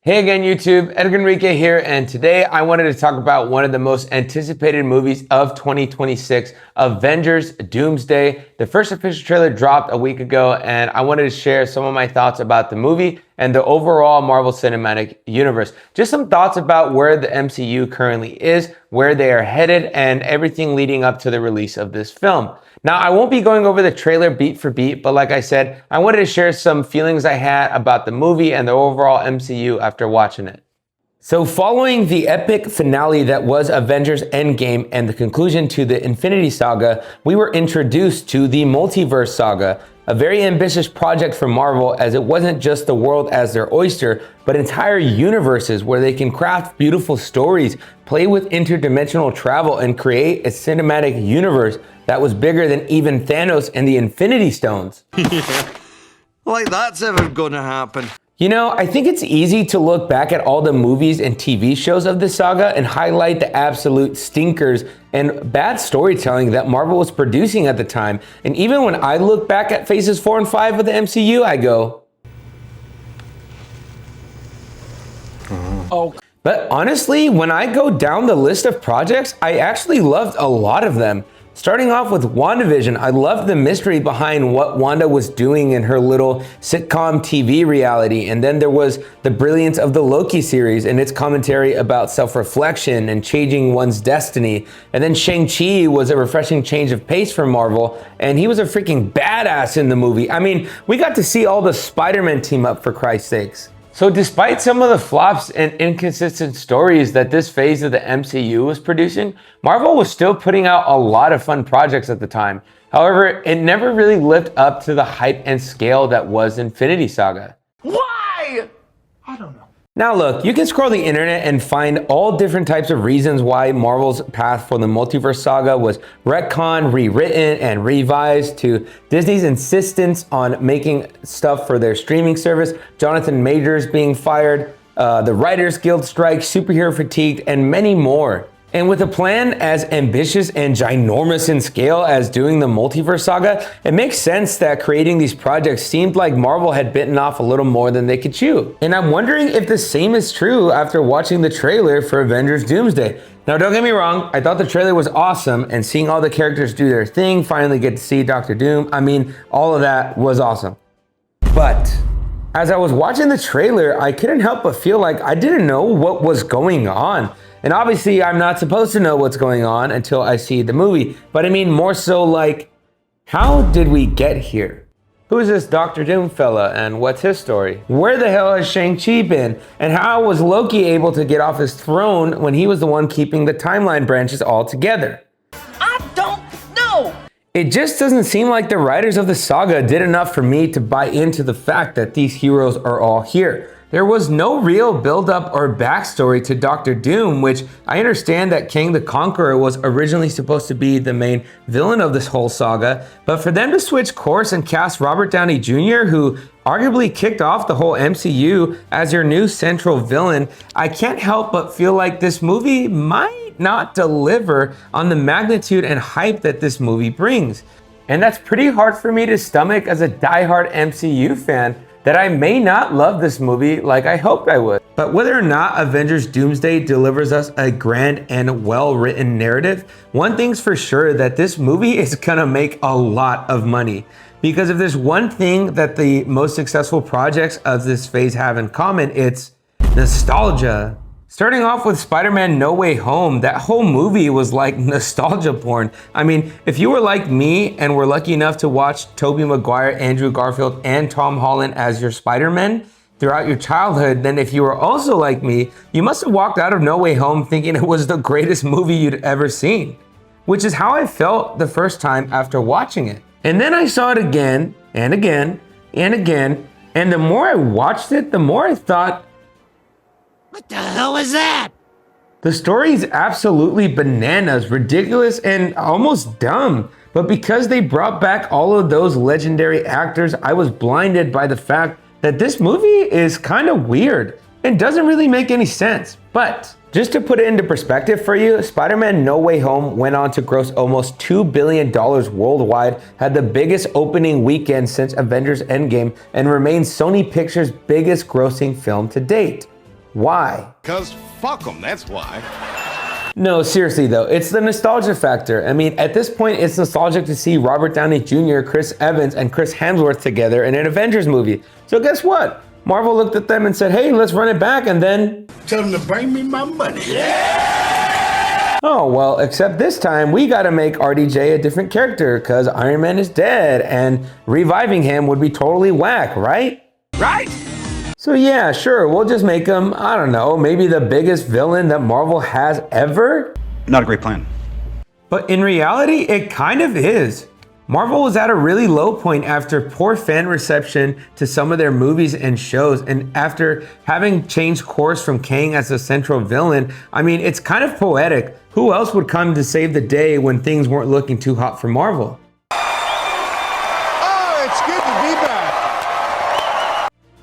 Hey again, YouTube. Edgar here, and today I wanted to talk about one of the most anticipated movies of 2026, Avengers Doomsday. The first official trailer dropped a week ago, and I wanted to share some of my thoughts about the movie and the overall Marvel Cinematic Universe. Just some thoughts about where the MCU currently is, where they are headed, and everything leading up to the release of this film. Now, I won't be going over the trailer beat for beat, but like I said, I wanted to share some feelings I had about the movie and the overall MCU after watching it. So following the epic finale that was Avengers Endgame and the conclusion to the Infinity Saga, we were introduced to the Multiverse Saga, a very ambitious project for Marvel, as it wasn't just the world as their oyster, but entire universes where they can craft beautiful stories, play with interdimensional travel, and create a cinematic universe that was bigger than even Thanos and the Infinity Stones. Like that's ever gonna happen. You know, I think it's easy to look back at all the movies and TV shows of this saga and highlight the absolute stinkers and bad storytelling that Marvel was producing at the time. And even when I look back at phases 4 and 5 of the MCU, I go, oh. But honestly, when I go down the list of projects, I actually loved a lot of them. Starting off with WandaVision, I loved the mystery behind what Wanda was doing in her little sitcom TV reality. And then there was the brilliance of the Loki series and its commentary about self-reflection and changing one's destiny. And then Shang-Chi was a refreshing change of pace for Marvel, and he was a freaking badass in the movie. I mean, we got to see all the Spider-Man team up, for Christ's sakes. So despite some of the flops and inconsistent stories that this phase of the MCU was producing, Marvel was still putting out a lot of fun projects at the time. However, it never really lived up to the hype and scale that was Infinity Saga. Why? I don't know. Now look, you can scroll the internet and find all different types of reasons why Marvel's path for the Multiverse Saga was retconned, rewritten, and revised, to Disney's insistence on making stuff for their streaming service, Jonathan Majors being fired, the Writers Guild strike, superhero fatigue, and many more. And with a plan as ambitious and ginormous in scale as doing the Multiverse Saga, it makes sense that creating these projects seemed like Marvel had bitten off a little more than they could chew. And I'm wondering if the same is true after watching the trailer for Avengers Doomsday. Now, don't get me wrong, I thought the trailer was awesome, and seeing all the characters do their thing, finally get to see Dr. Doom, I mean, all of that was awesome. But as I was watching the trailer, I couldn't help but feel like I didn't know what was going on. And obviously, I'm not supposed to know what's going on until I see the movie. But I mean more so like, how did we get here? Who is this Dr. Doom fella, and what's his story? Where the hell has Shang-Chi been? And how was Loki able to get off his throne when he was the one keeping the timeline branches all together? I don't know. It just doesn't seem like the writers of the saga did enough for me to buy into the fact that these heroes are all here. There was no real build-up or backstory to Dr. Doom, which I understand that Kang the Conqueror was originally supposed to be the main villain of this whole saga, but for them to switch course and cast Robert Downey Jr., who arguably kicked off the whole MCU as your new central villain, I can't help but feel like this movie might not deliver on the magnitude and hype that this movie brings. And that's pretty hard for me to stomach as a diehard MCU fan, that I may not love this movie like I hoped I would. But whether or not Avengers Doomsday delivers us a grand and well-written narrative, one thing's for sure, that this movie is gonna make a lot of money. Because if there's one thing that the most successful projects of this phase have in common, it's nostalgia. Starting off with Spider-Man No Way Home, that whole movie was like nostalgia porn. I mean, if you were like me and were lucky enough to watch Tobey Maguire, Andrew Garfield, and Tom Holland as your Spider-Man throughout your childhood, then if you were also like me, you must have walked out of No Way Home thinking it was the greatest movie you'd ever seen. Which is how I felt the first time after watching it. And then I saw it again, and again, and again, and the more I watched it, the more I thought, What the hell is that? the story is absolutely bananas, ridiculous, and almost dumb. But because they brought back all of those legendary actors, I was blinded by the fact that this movie is kind of weird and doesn't really make any sense. But just to put it into perspective for you, Spider-Man No Way Home went on to gross almost $2 billion worldwide, had the biggest opening weekend since Avengers Endgame, and remains Sony Pictures' biggest grossing film to date. Why? 'Cause fuck 'em, that's why. No, seriously though, it's the nostalgia factor. I mean, at this point, it's nostalgic to see Robert Downey Jr., Chris Evans, and Chris Hemsworth together in an Avengers movie. So guess what? Marvel looked at them and said, hey, let's run it back, and then... Tell them to bring me my money. Oh, well, except this time, we gotta make RDJ a different character, because Iron Man is dead, and reviving him would be totally whack, right? Right? So yeah, sure, we'll just make him, I don't know, maybe the biggest villain that Marvel has ever? Not a great plan. But in reality, it kind of is. Marvel was at a really low point after poor fan reception to some of their movies and shows, and after having changed course from Kang as a central villain, I mean, it's kind of poetic. Who else would come to save the day when things weren't looking too hot for Marvel? Oh, it's good to be back.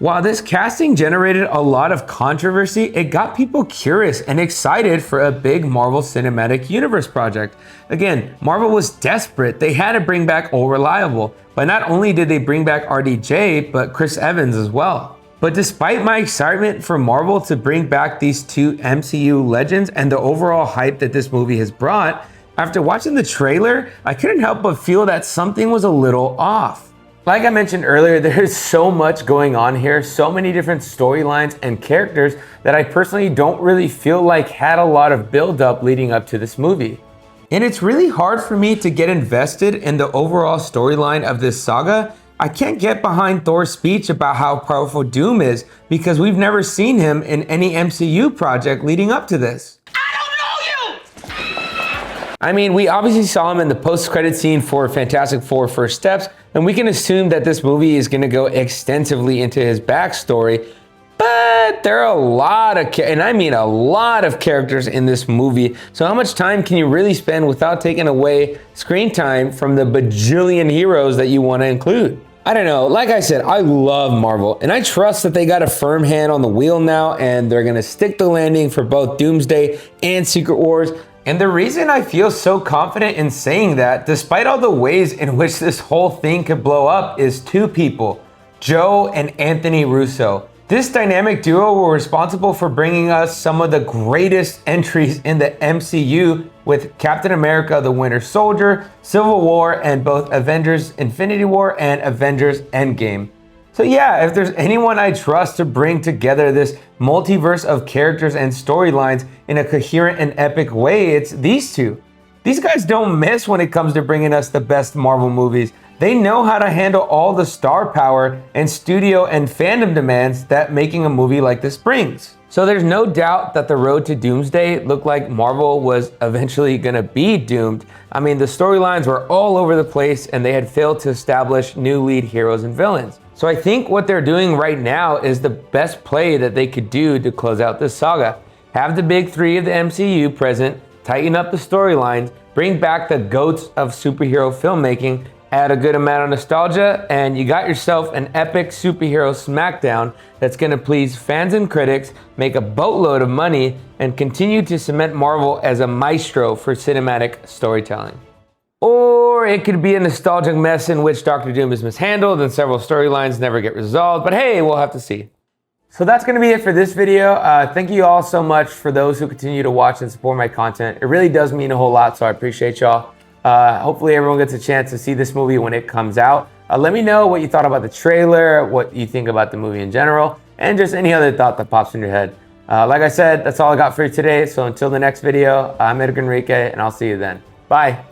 While this casting generated a lot of controversy, it got people curious and excited for a big Marvel Cinematic Universe project. Again, Marvel was desperate. They had to bring back All Reliable. But not only did they bring back RDJ, but Chris Evans as well. But despite my excitement for Marvel to bring back these two MCU legends and the overall hype that this movie has brought, after watching the trailer, I couldn't help but feel that something was a little off. Like I mentioned earlier, there's so much going on here, so many different storylines and characters that I personally don't really feel like had a lot of build-up leading up to this movie. And it's really hard for me to get invested in the overall storyline of this saga. I can't get behind Thor's speech about how powerful Doom is because we've never seen him in any MCU project leading up to this. I mean, we obviously saw him in the post-credit scene for Fantastic Four First Steps, and we can assume that this movie is going to go extensively into his backstory, but there are a lot of, and I mean a lot of characters in this movie, so how much time can you really spend without taking away screen time from the bajillion heroes that you want to include? I don't know, like I said, I love Marvel, and I trust that they got a firm hand on the wheel now, and they're going to stick the landing for both Doomsday and Secret Wars. And the reason I feel so confident in saying that, despite all the ways in which this whole thing could blow up, is two people, Joe and Anthony Russo. This dynamic duo were responsible for bringing us some of the greatest entries in the MCU with Captain America: The Winter Soldier, Civil War, and both Avengers: Infinity War and Avengers: Endgame. So yeah, if there's anyone I trust to bring together this multiverse of characters and storylines in a coherent and epic way, it's these two. These guys don't miss when it comes to bringing us the best Marvel movies. They know how to handle all the star power and studio and fandom demands that making a movie like this brings. So there's no doubt that the road to Doomsday looked like Marvel was eventually gonna be doomed. I mean, the storylines were all over the place and they had failed to establish new lead heroes and villains. So I think what they're doing right now is the best play that they could do to close out this saga. Have the big three of the MCU present, tighten up the storylines, bring back the GOATs of superhero filmmaking, add a good amount of nostalgia, and you got yourself an epic superhero smackdown that's gonna please fans and critics, make a boatload of money, and continue to cement Marvel as a maestro for cinematic storytelling. Or it could be a nostalgic mess in which Doctor Doom is mishandled and several storylines never get resolved, but hey, we'll have to see. So that's gonna be it for this video. Thank you all so much for those who continue to watch and support my content. It really does mean a whole lot, so I appreciate y'all. Hopefully everyone gets a chance to see this movie when it comes out. Let me know what you thought about the trailer, what you think about the movie in general, and just any other thought that pops in your head. Like I said, that's all I got for you today. So until the next video, I'm Edgar, and I'll see you then. Bye.